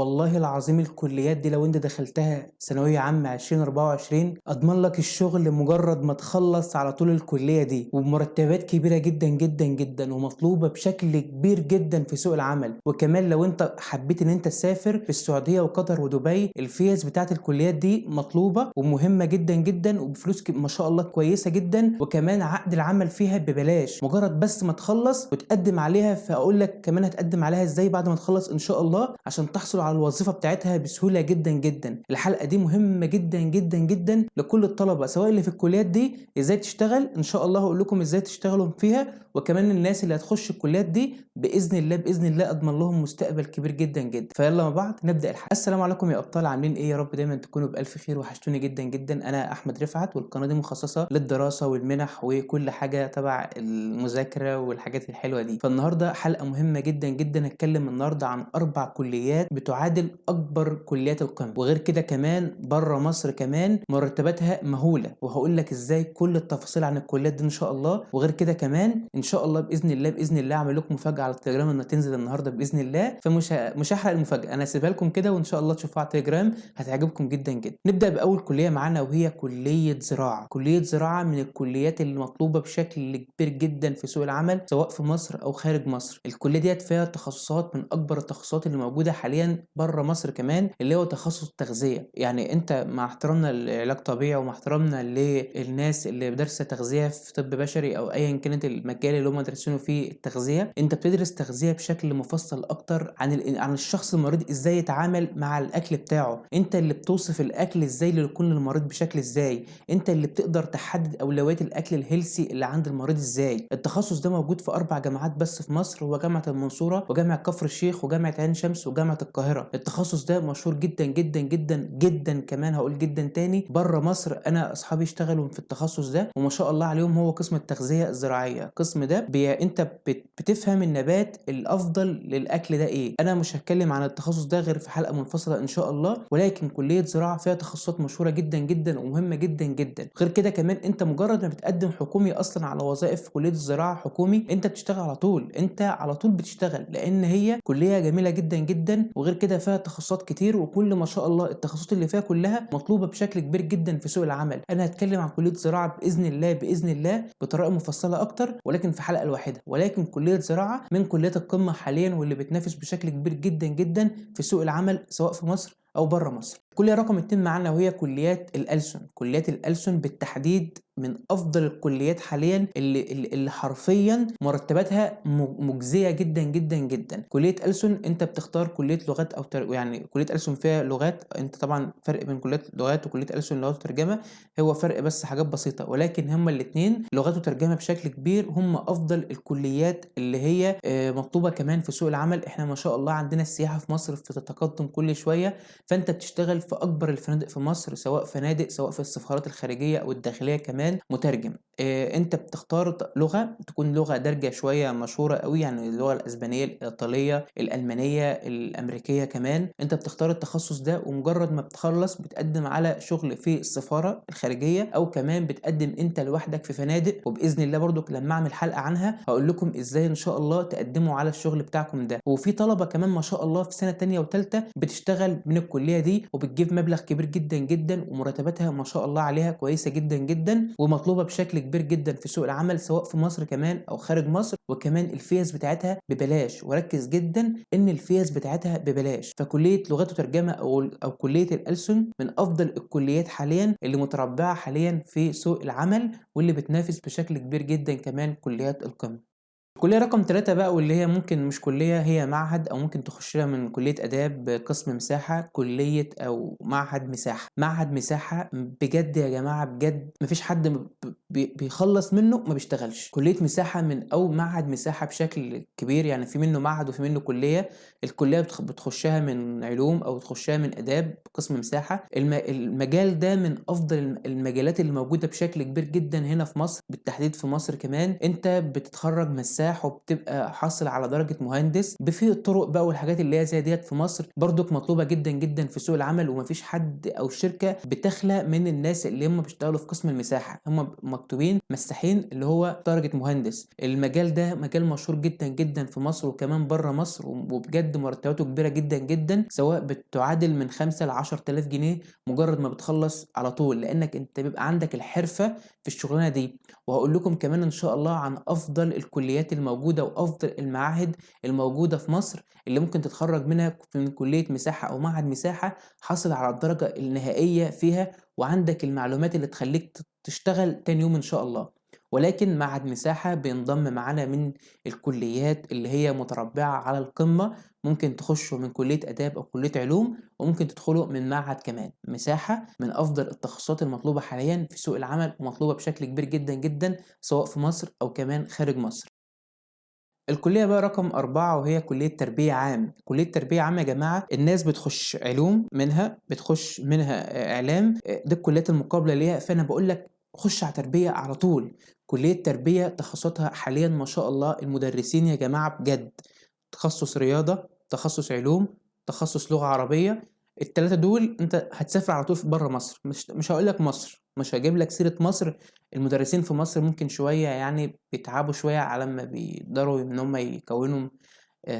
والله العظيم الكليات دي لو انت دخلتها ثانوية عامة 2024 اضمن لك الشغل مجرد ما تخلص على طول الكلية دي، وبمرتبات كبيرة جدا جدا جدا ومطلوبة بشكل كبير جدا في سوق العمل. وكمان لو انت حبيت ان انت تسافر في السعودية وقطر ودبي، الفيز بتاعت الكليات دي مطلوبة ومهمة جدا جدا وبفلوس ما شاء الله كويسة جدا. وكمان عقد العمل فيها ببلاش مجرد بس ما تخلص وتقدم عليها. فاقول لك كمان هتقدم عليها ازاي بعد ما تخلص ان شاء الله عشان تحصل على الوظيفة بتاعتها بسهولة جدا جدا. الحلقة دي مهمة جدا جدا جدا لكل الطلبة سواء اللي في الكليات دي ازاي تشتغل، ان شاء الله هقول لكم ازاي تشتغلوا فيها، وكمان الناس اللي هتخش الكليات دي باذن الله باذن الله اضمن لهم مستقبل كبير جدا جدا. فيلا مع بعض نبدا الحلقة. السلام عليكم يا ابطال، عاملين ايه؟ يا رب دايما تكونوا بالف خير، وحشتوني جدا جدا. انا احمد رفعت، والقناة دي مخصصة للدراسة والمنح وكل حاجة تبع المذاكرة والحاجات الحلوة دي. فالنهاردة حلقة مهمة جدا جدا. هتكلم النهاردة عن 4 كليات بتعادل اكبر كليات القمة، وغير كده كمان بره مصر كمان مرتباتها مهولة، وهقول لك ازاي كل التفاصيل عن الكليات دي ان شاء الله. وغير كده كمان ان شاء الله باذن الله باذن الله اعمل لكم مفاجأة على التليجرام انها تنزل النهارده باذن الله. مش هحرق المفاجأة، انا هسيبها لكم كده وان شاء الله تشوفوها على التليجرام هتعجبكم جدا جدا. نبدأ باول كلية معانا وهي كلية زراعة. كلية زراعة من الكليات اللي مطلوبة بشكل كبير جدا في سوق العمل سواء في مصر او خارج مصر. الكلية ديت فيها تخصصات من اكبر التخصصات اللي موجودة حاليا بره مصر كمان، اللي هو تخصص التغذية. يعني انت مع احترامنا للعلاج طبيعي ومع احترامنا للناس اللي دارسة تغذية في طب بشري او ايا كانت المجال اللي هم دارسينه فيه التغذية، انت بتدرس تغذية بشكل مفصل اكتر عن الشخص المريض ازاي يتعامل مع الاكل بتاعه. انت اللي بتوصف الاكل ازاي لكل المريض بشكل ازاي، انت اللي بتقدر تحدد اولويات الاكل الهيلسي اللي عند المريض ازاي. التخصص ده موجود في 4 جامعات بس في مصر، هو جامعة المنصورة وجامعة كفر الشيخ وجامعة عين شمس وجامعة القاهرة. التخصص ده مشهور جدا جدا جدا جدا، كمان هقول جدا تاني بره مصر. انا اصحابي اشتغلوا في التخصص ده وما شاء الله عليهم. هو قسم التغذية الزراعية. القسم ده انت بتفهم النبات الافضل للاكل ده ايه. انا مش هتكلم عن التخصص ده غير في حلقة منفصلة ان شاء الله، ولكن كلية زراعة فيها تخصصات مشهورة جدا جدا ومهمة جدا جدا. غير كده كمان انت مجرد ما بتقدم حكومي اصلا على وظائف في كلية الزراعة حكومي، انت بتشتغل على طول، انت على طول بتشتغل، لان هي كلية جميلة جدا جدا. وغير كده فيها تخصصات كتير، وكل ما شاء الله التخصصات اللي فيها كلها مطلوبة بشكل كبير جدا في سوق العمل. انا هتكلم عن كلية زراعة باذن الله باذن الله بطريقة مفصلة اكتر، ولكن في حلقة الواحدة. ولكن كلية زراعة من كليات القمة حاليا، واللي بتنافس بشكل كبير جدا جدا في سوق العمل سواء في مصر او بره مصر. الكليه رقم 2 معانا وهي كليات الألسن. كليات الألسن بالتحديد من افضل الكليات حاليا اللي حرفيا مرتباتها مجزيه جدا جدا جدا. كليه ألسن انت بتختار كليه لغات او يعني كليه ألسن فيها لغات. انت طبعا فرق بين كليه لغات وكليه ألسن لغات وترجمه، هو فرق بس حاجات بسيطه، ولكن هما الاثنين لغات وترجمه بشكل كبير هم افضل الكليات اللي هي مطلوبه كمان في سوق العمل. احنا ما شاء الله عندنا السياحه في مصر في تقدم كل شويه، فانت بتشتغل في اكبر الفنادق في مصر سواء فنادق سواء في السفارات الخارجيه او الداخليه كمان مترجم. انت بتختار لغه تكون لغه دارجه شويه مشهوره قوي، يعني اللغه الاسبانيه الايطاليه الالمانيه الامريكيه. كمان انت بتختار التخصص ده، ومجرد ما بتخلص بتقدم على شغل في السفاره الخارجيه، او كمان بتقدم انت لوحدك في فنادق. وباذن الله برضو لما اعمل حلقه عنها هقول لكم ازاي ان شاء الله تقدموا على الشغل بتاعكم ده. وفي طلبه كمان ما شاء الله في سنه تانية وثالثه بتشتغل من الكليه دي وبتجيب مبلغ كبير جدا جدا، ومرتباتها ما شاء الله عليها كويسه جدا جدا ومطلوبه بشكل كبير جدا في سوق العمل سواء في مصر كمان او خارج مصر. وكمان الفيز بتاعتها ببلاش، وركز جدا ان الفيز بتاعتها ببلاش. فكليه لغات وترجمه او كليه الألسن من افضل الكليات حاليا اللي متربعه حاليا في سوق العمل، واللي بتنافس بشكل كبير جدا كمان كليات القمه. كلية رقم 3 بقى، واللي هي ممكن مش كلية، هي معهد أو ممكن تخشها من كلية آداب قسم مساحة. كلية أو معهد مساحة. معهد مساحة بجد يا جماعة، بجد مفيش حد بيخلص منه ما بيشتغلش. كلية مساحة أو معهد مساحة بشكل كبير، يعني في منه معهد وفي منه كلية. الكلية بتخشها من علوم أو تخشها من آداب قسم مساحة. المجال ده من أفضل المجالات اللي موجودة بشكل كبير جدا هنا في مصر، بالتحديد في مصر كمان. أنت بتتخرج مساحة مرتاح وبتبقى حاصل على درجة مهندس. في الطرق بقى والحاجات اللي هي زي ديت في مصر برضك مطلوبة جدا جدا في سوق العمل، ومفيش حد او شركة بتخلى من الناس اللي هم بيشتغلوا في قسم المساحة، هم مكتوبين مساحين اللي هو درجة مهندس. المجال ده مجال مشهور جدا جدا في مصر وكمان بره مصر، وبجد مرتباته كبيرة جدا جدا، سواء بتعادل من 5 ل 10,000 جنيه مجرد ما بتخلص على طول، لانك انت بيبقى عندك الحرفة في الشغلانة دي. وهقول لكم كمان ان شاء الله عن افضل الكليات الموجودة وافضل المعاهد الموجودة في مصر اللي ممكن تتخرج منها من كلية مساحة او معهد مساحة حصل على الدرجة النهائية فيها، وعندك المعلومات اللي تخليك تشتغل تاني يوم ان شاء الله. ولكن معهد مساحة بينضم معانا من الكليات اللي هي متربعة على القمة، ممكن تخشوا من كلية آداب أو كلية علوم، وممكن تدخلوا من معهد كمان مساحة، من أفضل التخصصات المطلوبة حاليا في سوق العمل ومطلوبة بشكل كبير جدا جدا سواء في مصر أو كمان خارج مصر. الكلية بقى رقم 4 وهي كلية تربية عام. كلية تربية عام يا جماعة الناس بتخش علوم منها، بتخش منها إعلام، دي الكليات المقابلة ليها. فأنا بقول لك خش على تربية على طول. كلية تربية تخصصاتها حاليا ما شاء الله المدرسين يا جماعة بجد تخصص رياضة، تخصص علوم، تخصص لغة عربية. التلاتة دول انت هتسافر على طول في بره مصر. مش هقول لك مصر، مش هجيب لك سيرة مصر. المدرسين في مصر ممكن شوية يعني بيتعبوا شوية على ما بيقدروا ان هم يكونوا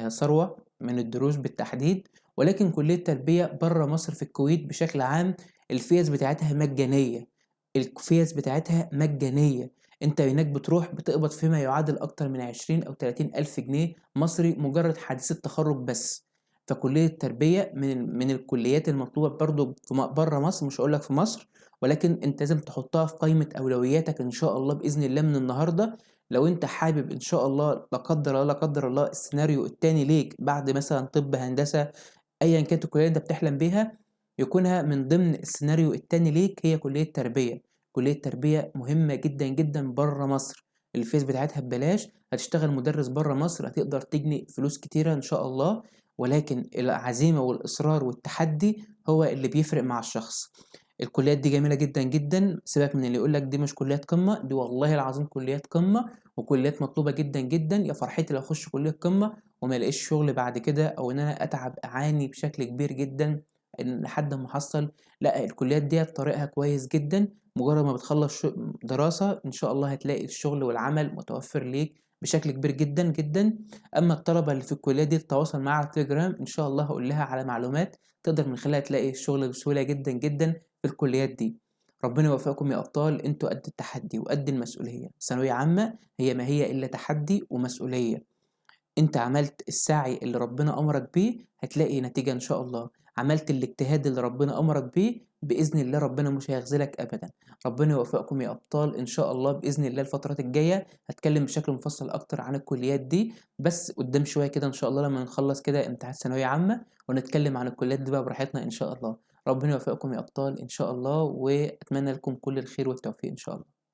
ثروة من الدروس بالتحديد. ولكن كلية تربية بره مصر في الكويت بشكل عام الفيز بتاعتها مجانية. الفيز بتاعتها مجانية. انت هناك بتروح بتقبض فيما يعادل اكتر من 20 او 30 الف جنيه مصري مجرد حديث التخرج بس. فكلية التربية من الكليات المطلوبة برضو في بره مصر، مش هقولك في مصر، ولكن انت لازم تحطها في قائمة اولوياتك ان شاء الله بإذن الله من النهاردة. لو انت حابب ان شاء الله لا قدر الله لا قدر الله السيناريو التاني ليك بعد مثلا طب هندسة ايا كانت الكلية اللي انت بتحلم بيها، يكونها من ضمن السيناريو التاني ليك هي كلية تربية. كلية تربية مهمة جدا جدا بره مصر، الفيس بتاعتها ببلاش، هتشتغل مدرس بره مصر هتقدر تجني فلوس كتيرة ان شاء الله. ولكن العزيمة والإصرار والتحدي هو اللي بيفرق مع الشخص. الكليات دي جميلة جدا جدا، سيبك من اللي يقولك دي مش كليات قمة، دي والله العظيم كليات قمة وكليات مطلوبة جدا جدا. يا فرحتي لو اخش كلية قمة وما الاقيش شغل بعد كده، او ان انا اتعب اعاني بشكل كبير جدا لحد ما احصل. لا الكليات دي طريقها كويس جدا، مجرد ما بتخلص دراسة ان شاء الله هتلاقي الشغل والعمل متوفر ليك بشكل كبير جدا جدا. اما الطلبة اللي في الكلية دي تتواصل معايا على التليجرام ان شاء الله هقول لها على معلومات تقدر من خلالها تلاقي الشغل بسهولة جدا جدا في الكليات دي. ربنا يوفقكم يا ابطال، انتوا قد التحدي وقد المسؤولية. ثانوية عامة هي ما هي الا تحدي ومسؤولية. انت عملت السعي اللي ربنا امرك بيه هتلاقي نتيجة ان شاء الله. عملت الاجتهاد اللي ربنا امرك بيه باذن الله ربنا مش هيخذلك ابدا. ربنا يوفقكم يا ابطال ان شاء الله باذن الله. الفترات الجايه هتكلم بشكل مفصل اكتر عن الكليات دي، بس قدام شويه كده ان شاء الله لما نخلص كده امتحان ثانويه عامه ونتكلم عن الكليات دي بقى براحتنا ان شاء الله. ربنا يوفقكم يا ابطال ان شاء الله، واتمنى لكم كل الخير والتوفيق ان شاء الله.